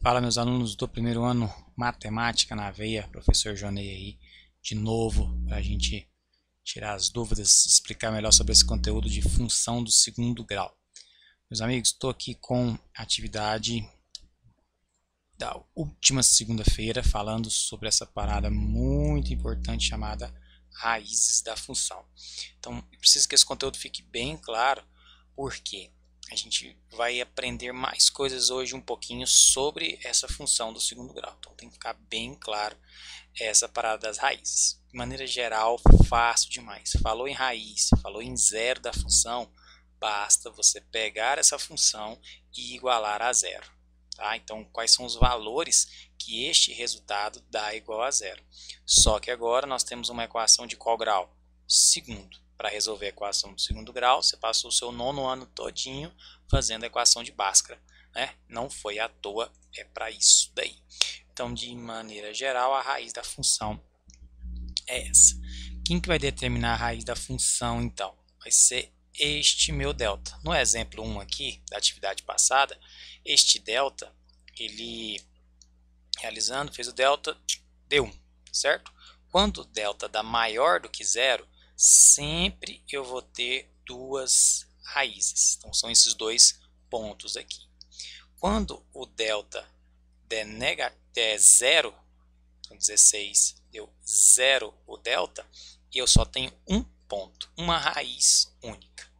Fala, meus alunos do primeiro ano Matemática na Veia, professor Jonei aí, de novo, para a gente tirar as dúvidas, explicar melhor sobre esse conteúdo de função do segundo grau. Meus amigos, estou aqui com a atividade da última segunda-feira, falando sobre essa parada muito importante chamada raízes da função. Então, eu preciso que esse conteúdo fique bem claro, porque a gente vai aprender mais coisas hoje um pouquinho sobre essa função do segundo grau. Então tem que ficar bem claro essa parada das raízes. De maneira geral, fácil demais. Falou em raiz, falou em zero da função, basta você pegar essa função e igualar a zero. Tá? Então, quais são os valores que este resultado dá igual a zero? Só que agora nós temos uma equação de qual grau? Segundo. Para resolver a equação do segundo grau, você passou o seu nono ano todinho fazendo a equação de Bhaskara, né? Não foi à toa, é para isso daí. Então, de maneira geral, a raiz da função é essa. Quem que vai determinar a raiz da função, então? Vai ser este meu delta. No exemplo 1 aqui, da atividade passada, este delta, ele realizando, fez o delta, deu 1, certo? Quando o delta dá maior do que zero, sempre eu vou ter duas raízes. Então, são esses dois pontos aqui. Quando o delta der zero, então 16 deu zero o delta, e eu só tenho um ponto, uma raiz única,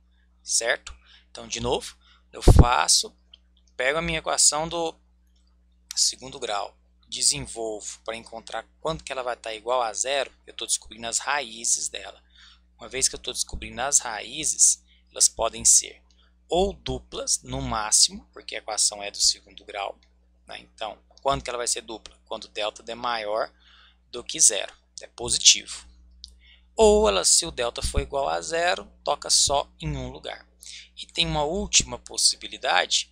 certo? Então, de novo, eu pego a minha equação do segundo grau, desenvolvo para encontrar quando que ela vai estar igual a zero, eu estou descobrindo as raízes dela. Uma vez que eu estou descobrindo as raízes, elas podem ser ou duplas, no máximo, porque a equação é do segundo grau, né? Então, quando que ela vai ser dupla? Quando o delta é maior do que zero, é positivo. Ou se o delta for igual a zero, toca só em um lugar. E tem uma última possibilidade,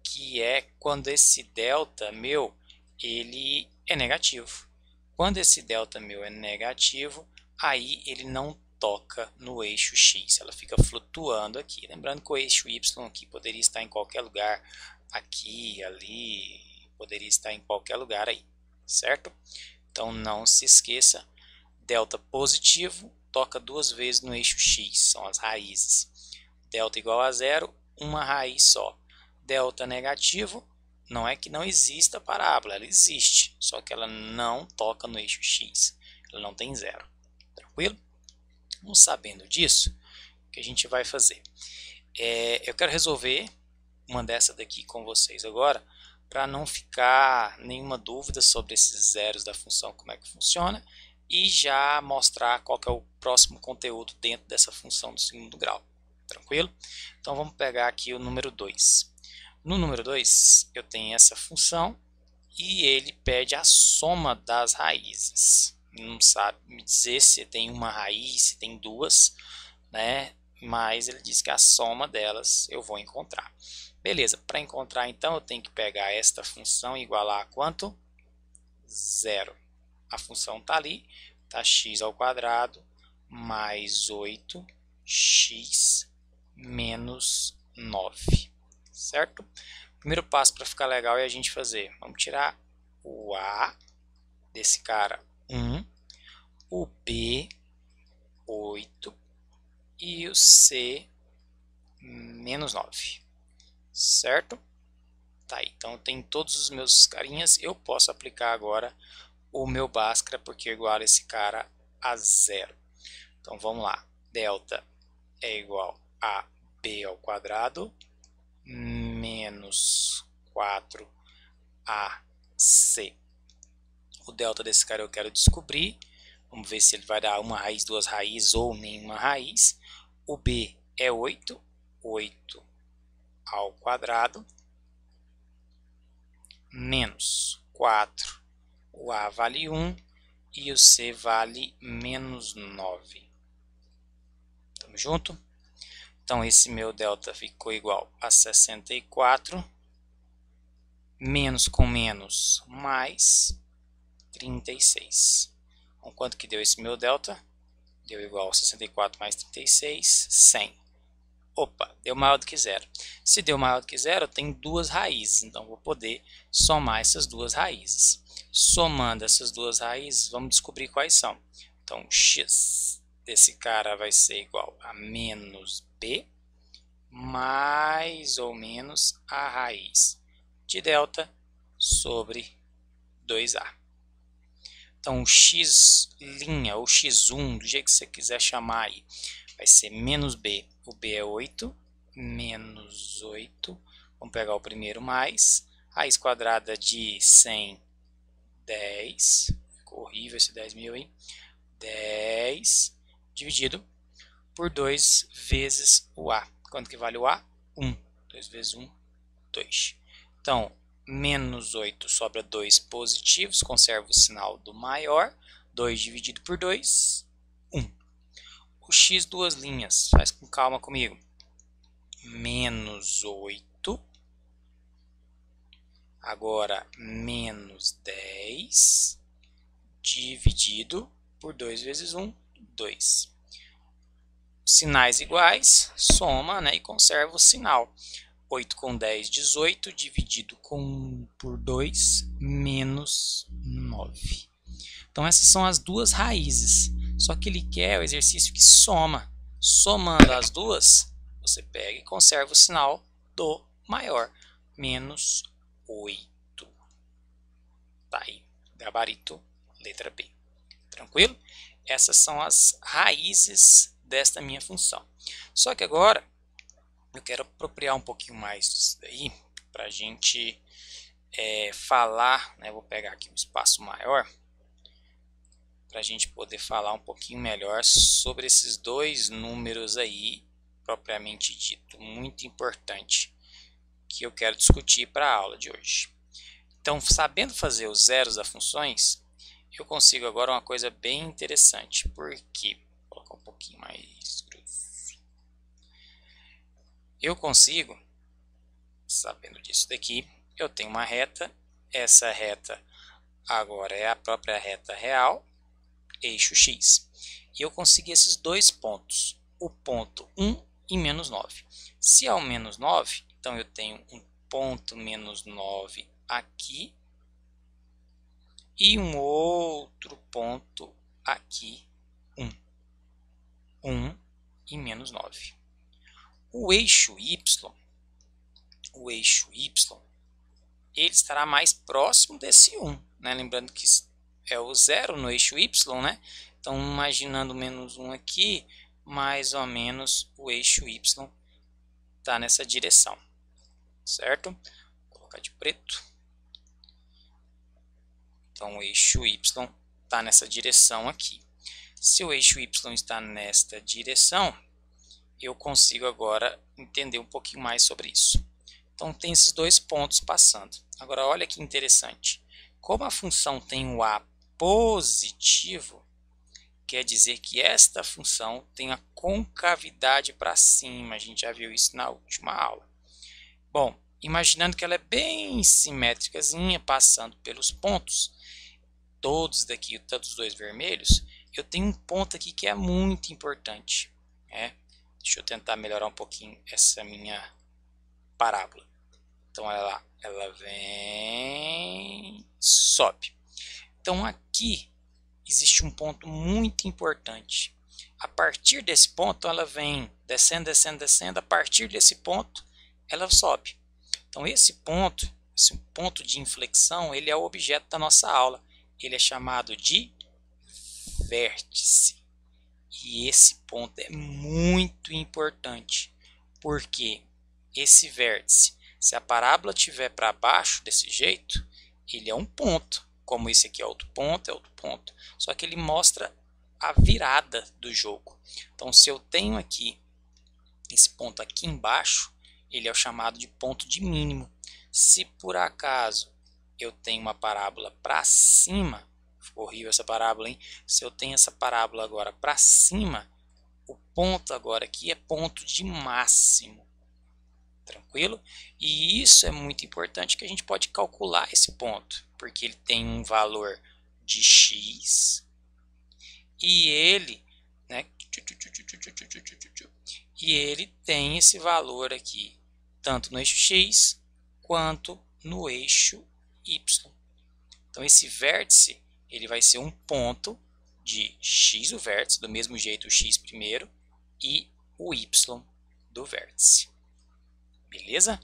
que é quando esse delta meu ele é negativo. Quando esse delta meu é negativo, aí ele não toca no eixo X, ela fica flutuando aqui. Lembrando que o eixo Y aqui poderia estar em qualquer lugar, aqui, ali, poderia estar em qualquer lugar aí, certo? Então não se esqueça, delta positivo toca duas vezes no eixo X, são as raízes. Delta igual a zero, uma raiz só. Delta negativo, não é que não exista a parábola, ela existe, só que ela não toca no eixo X, ela não tem zero. Tranquilo? Não sabendo disso, o que a gente vai fazer? Eu quero resolver uma dessa daqui com vocês agora, para não ficar nenhuma dúvida sobre esses zeros da função, como é que funciona, e já mostrar qual que é o próximo conteúdo dentro dessa função do segundo grau. Tranquilo? Então vamos pegar aqui o número 2. No número 2, eu tenho essa função e ele pede a soma das raízes. Não sabe me dizer se tem uma raiz, se tem duas, né? Mas ele diz que a soma delas eu vou encontrar. Beleza, para encontrar então eu tenho que pegar esta função e igualar a quanto? Zero. A função está ali, está x ao quadrado mais 8x menos 9, certo? O primeiro passo para ficar legal é a gente fazer, vamos tirar o A desse cara 1, o B 8 e o C menos 9, certo? Tá aí, então tem todos os meus carinhas, eu posso aplicar agora o meu Bhaskara porque eu igualo esse cara a zero. Então vamos lá, delta é igual a B ao quadrado menos 4AC. O delta desse cara eu quero descobrir. Vamos ver se ele vai dar uma raiz, duas raízes ou nenhuma raiz. O B é 8. 8 ao quadrado menos 4. O A vale 1 e o C vale menos 9. Tamo junto? Então, esse meu delta ficou igual a 64, menos com menos, mais 36. Então, quanto que deu esse meu delta? Deu igual a 64 mais 36, 100. Opa, deu maior do que zero. Se deu maior do que zero, eu tenho duas raízes, então vou poder somar essas duas raízes. Somando essas duas raízes, vamos descobrir quais são. Então, x desse cara vai ser igual a menos b, mais ou menos a raiz de delta sobre 2a. Então, o x' ou x1, do jeito que você quiser chamar aí, vai ser menos b. O b é 8, menos 8. Vamos pegar o primeiro mais. Raiz quadrada de 100, 10. Ficou horrível esse 10 mil, hein? 10 dividido por 2 vezes o a. Quanto que vale o a? 1. 2 vezes 1, 2. Então, menos 8 sobra 2 positivos, conserva o sinal do maior. 2 dividido por 2, 1. O x duas linhas, faz com calma comigo. Menos 8. Agora, menos 10 dividido por 2 vezes 1, 2. Sinais iguais, soma, né, e conserva o sinal. 8 com 10, 18, dividido por 2, menos 9. Então, essas são as duas raízes. Só que ele quer o exercício que soma. Somando as duas, você pega e conserva o sinal do maior. Menos 8. Tá aí, gabarito, letra B. Tranquilo? Essas são as raízes desta minha função. Só que agora eu quero apropriar um pouquinho mais disso daí para a gente falar, né? Vou pegar aqui um espaço maior para a gente poder falar um pouquinho melhor sobre esses dois números aí, propriamente dito, muito importante, que eu quero discutir para a aula de hoje. Então, sabendo fazer os zeros das funções, eu consigo agora uma coisa bem interessante, porque vou colocar um pouquinho mais grosso. Eu consigo, sabendo disso daqui, eu tenho uma reta, essa reta agora é a própria reta real, eixo x. E eu consegui esses dois pontos, o ponto 1 e menos 9. Se é o menos 9, então eu tenho um ponto menos 9 aqui e um outro ponto aqui, 1. 1 e menos 9. O eixo y, ele estará mais próximo desse 1, né? Lembrando que é o 0 no eixo y, né? Então, imaginando menos 1 aqui, mais ou menos o eixo y está nessa direção, certo? Vou colocar de preto. Então, o eixo y está nessa direção aqui. Se o eixo y está nesta direção, eu consigo agora entender um pouquinho mais sobre isso. Então, tem esses dois pontos passando. Agora, olha que interessante. Como a função tem um a positivo, quer dizer que esta função tem a concavidade para cima. A gente já viu isso na última aula. Bom, imaginando que ela é bem simétricazinha, passando pelos pontos, todos daqui, tanto os dois vermelhos, eu tenho um ponto aqui que é muito importante. Deixa eu tentar melhorar um pouquinho essa minha parábola. Então, ela vem, sobe. Então, aqui existe um ponto muito importante. A partir desse ponto, ela vem descendo, descendo, descendo. A partir desse ponto, ela sobe. Então, esse ponto de inflexão, ele é o objeto da nossa aula. Ele é chamado de vértice. E esse ponto é muito importante, porque esse vértice, se a parábola estiver para baixo desse jeito, ele é um ponto. Como esse aqui é outro ponto, só que ele mostra a virada do jogo. Então, se eu tenho aqui esse ponto aqui embaixo, ele é o chamado de ponto de mínimo. Se por acaso eu tenho uma parábola para cima, ficou horrível essa parábola, hein? Se eu tenho essa parábola agora para cima, o ponto agora aqui é ponto de máximo. Tranquilo? E isso é muito importante, que a gente pode calcular esse ponto, porque ele tem um valor de x e ele né? E ele tem esse valor aqui, tanto no eixo x quanto no eixo y. Então esse vértice ele vai ser um ponto de x o vértice, do mesmo jeito o x primeiro, e o y do vértice. Beleza?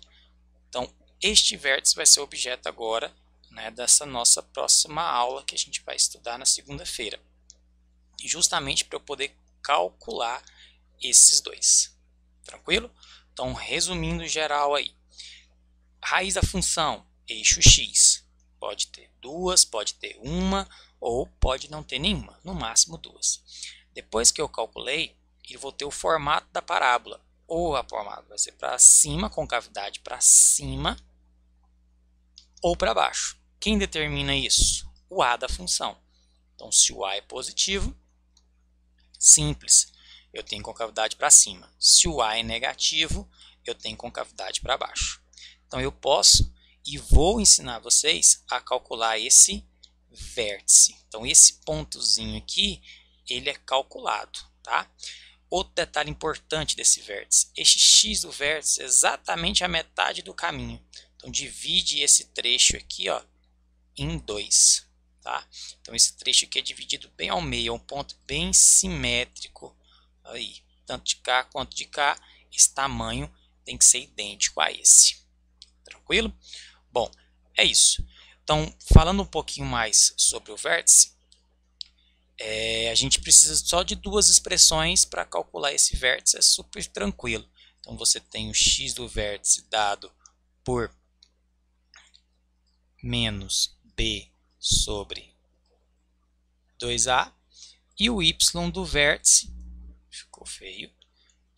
Então este vértice vai ser o objeto agora, né, dessa nossa próxima aula que a gente vai estudar na segunda-feira. E justamente para eu poder calcular esses dois. Tranquilo? Então, resumindo geral aí. Raiz da função, eixo x. Pode ter duas, pode ter uma, ou pode não ter nenhuma, no máximo duas. Depois que eu calculei, eu vou ter o formato da parábola. Ou a parábola vai ser para cima, concavidade para cima, ou para baixo. Quem determina isso? O a da função. Então, se o a é positivo, simples, eu tenho concavidade para cima. Se o a é negativo, eu tenho concavidade para baixo. Então, eu posso e vou ensinar vocês a calcular esse vértice. Então, esse pontozinho aqui, ele é calculado, tá? Outro detalhe importante desse vértice, este x do vértice é exatamente a metade do caminho. Então, divide esse trecho aqui, ó, em 2. Tá? Então, esse trecho aqui é dividido bem ao meio, é um ponto bem simétrico. Aí, tanto de cá quanto de cá, esse tamanho tem que ser idêntico a esse. Tranquilo? Bom, é isso. Então, falando um pouquinho mais sobre o vértice, a gente precisa só de duas expressões para calcular esse vértice, é super tranquilo. Então, você tem o x do vértice dado por menos b sobre 2a, e o y do vértice, ficou feio,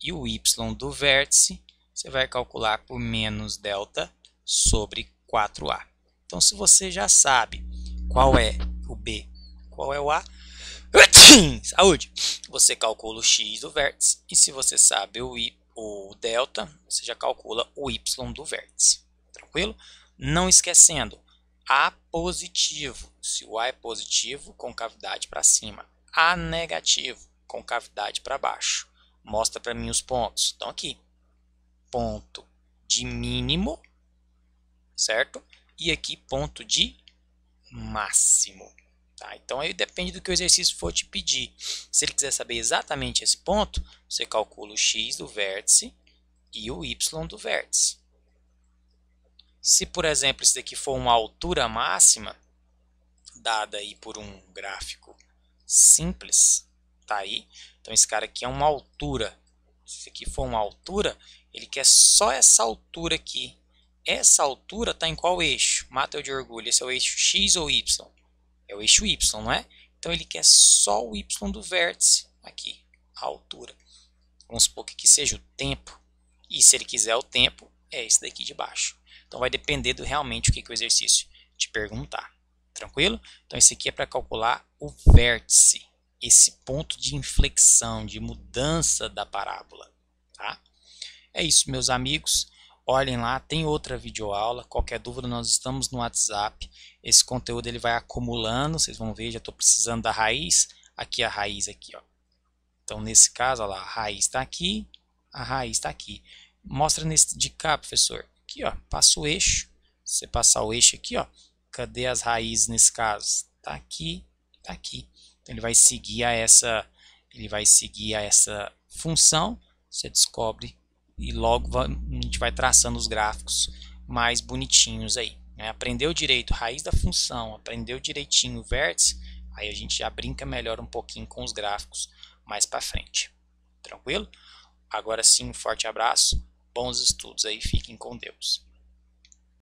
e o y do vértice você vai calcular por menos delta sobre 4a. Então, se você já sabe qual é o b, qual é o a, saúde, você calcula o x do vértice, e se você sabe o delta, você já calcula o y do vértice. Tranquilo? Não esquecendo, a positivo, se o a é positivo, concavidade para cima. A negativo, concavidade para baixo. Mostra para mim os pontos. Então aqui, ponto de mínimo, certo? E aqui ponto de máximo. Tá? Então aí depende do que o exercício for te pedir. Se ele quiser saber exatamente esse ponto, você calcula o x do vértice e o y do vértice. Se, por exemplo, isso daqui for uma altura máxima, dada aí por um gráfico simples, tá aí. Então, esse cara aqui é uma altura. Se isso aqui for uma altura, ele quer só essa altura aqui. Essa altura está em qual eixo? Mata eu de orgulho. Esse é o eixo X ou Y? É o eixo Y, não é? Então, ele quer só o Y do vértice aqui, a altura. Vamos supor que aqui seja o tempo. E se ele quiser o tempo, é esse daqui de baixo. Então, vai depender do realmente o que o exercício te perguntar. Tranquilo? Então, esse aqui é para calcular o vértice. Esse ponto de inflexão, de mudança da parábola. Tá? É isso, meus amigos. Olhem lá, tem outra videoaula. Qualquer dúvida, nós estamos no WhatsApp. Esse conteúdo ele vai acumulando. Vocês vão ver, já estou precisando da raiz. Aqui a raiz, aqui, ó. Então, nesse caso, ó lá, a raiz está aqui, a raiz está aqui. Mostra nesse de cá, professor. Aqui, ó, passa o eixo. Se você passar o eixo aqui, ó, cadê as raízes nesse caso? Tá aqui, tá aqui. Então ele vai seguir a essa função. Você descobre e logo a gente vai traçando os gráficos mais bonitinhos aí. Né? Aprendeu direito raiz da função, aprendeu direitinho o vértice, aí a gente já brinca melhor um pouquinho com os gráficos mais para frente. Tranquilo? Agora sim, um forte abraço. Bons estudos aí, fiquem com Deus.